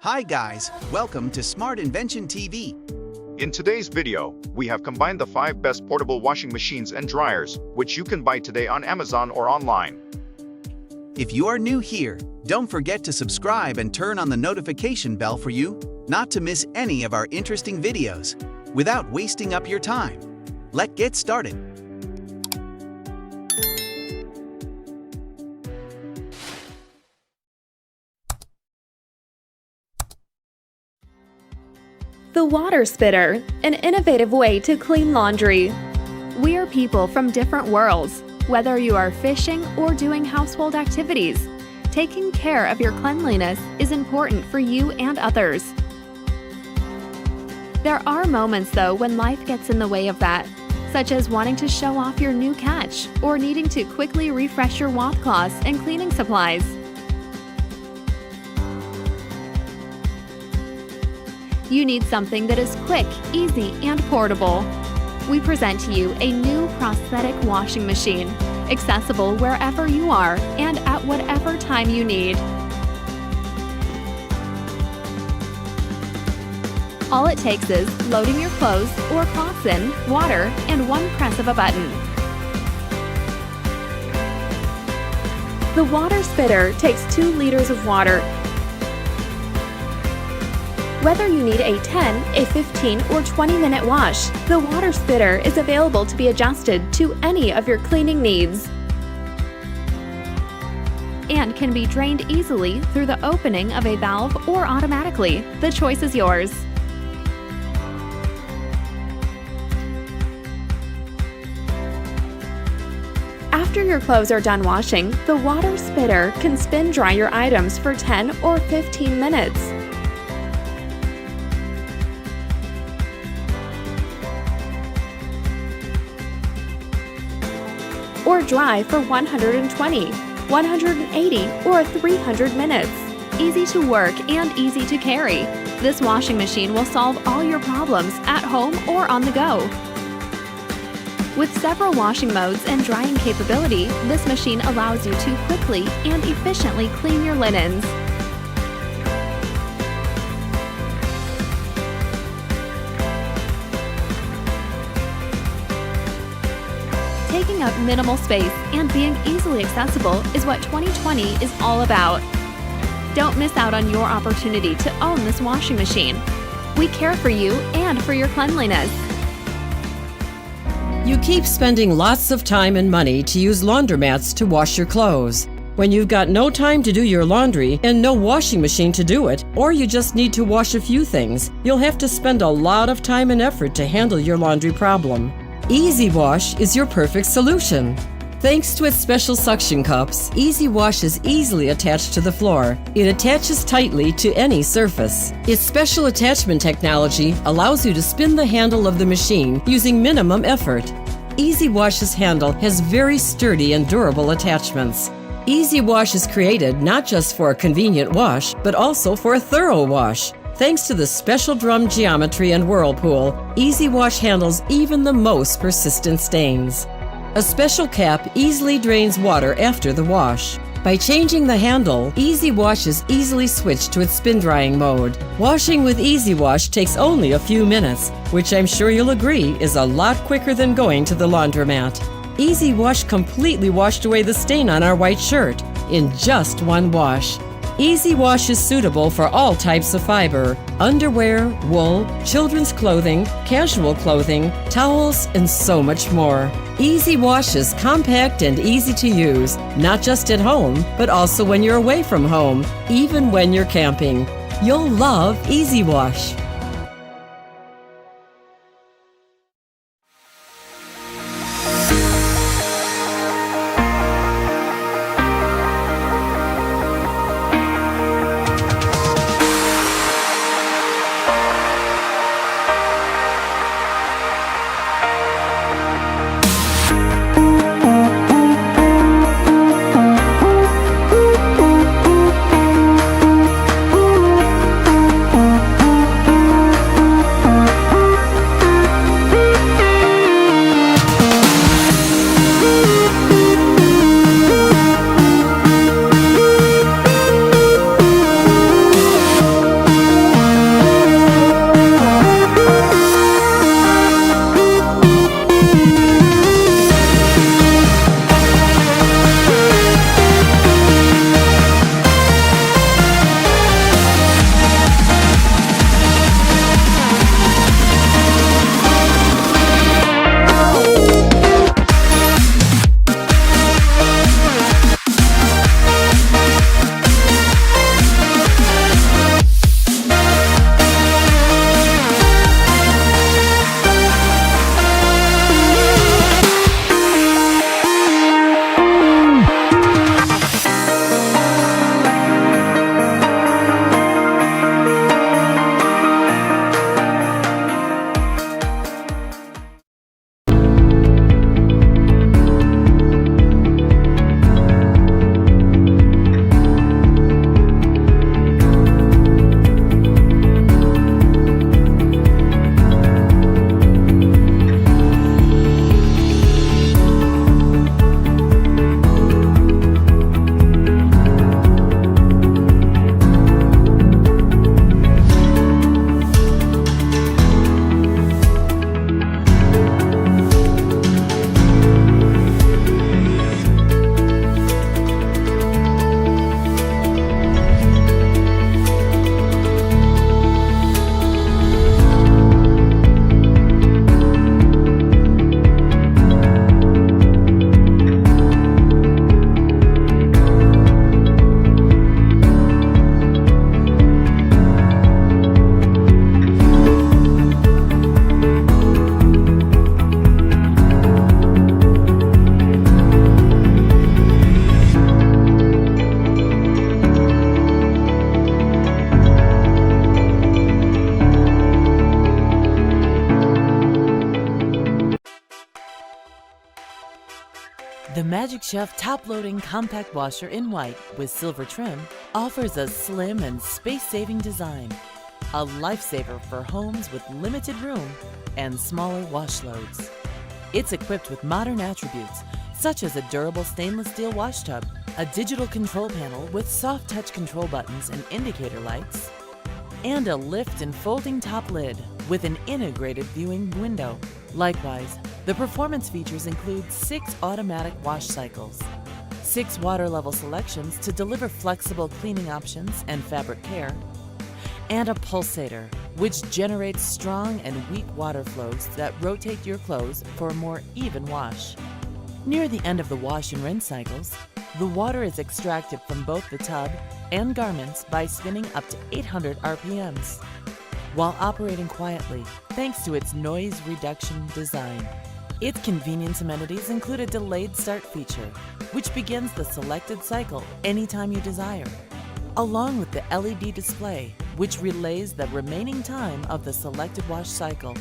Hi guys, welcome to Smartinvention TV. In today's video, we have combined the 5 best portable washing machines and dryers, which you can buy today on Amazon or online. If you are new here, don't forget to subscribe and turn on the notification bell for you not to miss any of our interesting videos. Without wasting up your time, let's get started. The Water Spitter, an innovative way to clean laundry. We are people from different worlds. Whether you are fishing or doing household activities, taking care of your cleanliness is important for you and others. There are moments, though, when life gets in the way of that, such as wanting to show off your new catch or needing to quickly refresh your washcloths and cleaning supplies. You need something that is quick, easy, and portable. We present to you a new prosthetic washing machine, accessible wherever you are and at whatever time you need. All it takes is loading your clothes or cloths in, water, and one press of a button. The Water Spitter takes 2 liters of water. Whether you need a 10, a 15, or 20-minute wash, the Water Spitter is available to be adjusted to any of your cleaning needs and can be drained easily through the opening of a valve or automatically. The choice is yours. After your clothes are done washing, the Water Spitter can spin dry your items for 10 or 15 minutes. Or dry for 120, 180, or 300 minutes. Easy to work and easy to carry. This washing machine will solve all your problems at home or on the go. With several washing modes and drying capability, this machine allows you to quickly and efficiently clean your linens. Taking up minimal space and being easily accessible is what 2020 is all about. Don't miss out on your opportunity to own this washing machine. We care for you and for your cleanliness. You keep spending lots of time and money to use laundromats to wash your clothes. When you've got no time to do your laundry and no washing machine to do it, or you just need to wash a few things, you'll have to spend a lot of time and effort to handle your laundry problem. Easy Wash is your perfect solution. Thanks to its special suction cups, Easy Wash is easily attached to the floor. It attaches tightly to any surface. Its special attachment technology allows you to spin the handle of the machine using minimum effort. Easy Wash's handle has very sturdy and durable attachments. Easy Wash is created not just for a convenient wash, but also for a thorough wash. Thanks to the special drum geometry and whirlpool, Easy Wash handles even the most persistent stains. A special cap easily drains water after the wash. By changing the handle, Easy Wash is easily switched to its spin drying mode. Washing with Easy Wash takes only a few minutes, which I'm sure you'll agree is a lot quicker than going to the laundromat. Easy Wash completely washed away the stain on our white shirt in just one wash. Easy Wash is suitable for all types of fiber: underwear, wool, children's clothing, casual clothing, towels, and so much more. Easy Wash is compact and easy to use, not just at home, but also when you're away from home, even when you're camping. You'll love Easy Wash. The Magic Chef top-loading compact washer in white with silver trim offers a slim and space-saving design, a lifesaver for homes with limited room and smaller wash loads. It's equipped with modern attributes such as a durable stainless steel wash tub, a digital control panel with soft touch control buttons and indicator lights, and a lift and folding top lid with an integrated viewing window. Likewise, the performance features include 6 automatic wash cycles, 6 water level selections to deliver flexible cleaning options and fabric care, and a pulsator, which generates strong and weak water flows that rotate your clothes for a more even wash. Near the end of the wash and rinse cycles, the water is extracted from both the tub and garments by spinning up to 800 RPMs, while operating quietly thanks to its noise reduction design. Its convenience amenities include a delayed start feature, which begins the selected cycle anytime you desire, along with the LED display, which relays the remaining time of the selected wash cycle.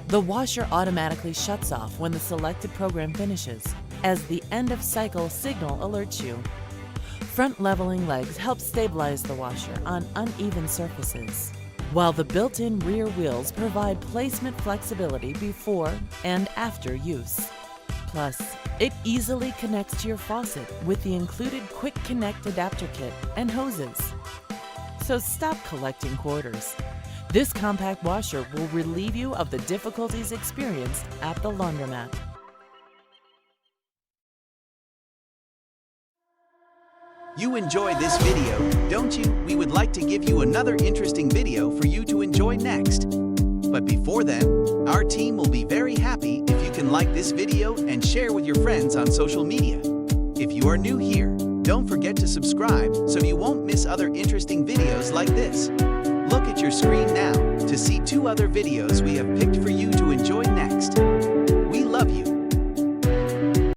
The washer automatically shuts off when the selected program finishes, as the end of cycle signal alerts you. Front leveling legs help stabilize the washer on uneven surfaces, while the built-in rear wheels provide placement flexibility before and after use. Plus, it easily connects to your faucet with the included Quick Connect adapter kit and hoses. So stop collecting quarters. This compact washer will relieve you of the difficulties experienced at the laundromat. You enjoyed this video, don't you? We would like to give you another interesting video for you to enjoy next. But before then, our team will be very happy if you can like this video and share with your friends on social media. If you are new here, don't forget to subscribe so you won't miss other interesting videos like this. Look at your screen now to see 2 other videos we have picked for you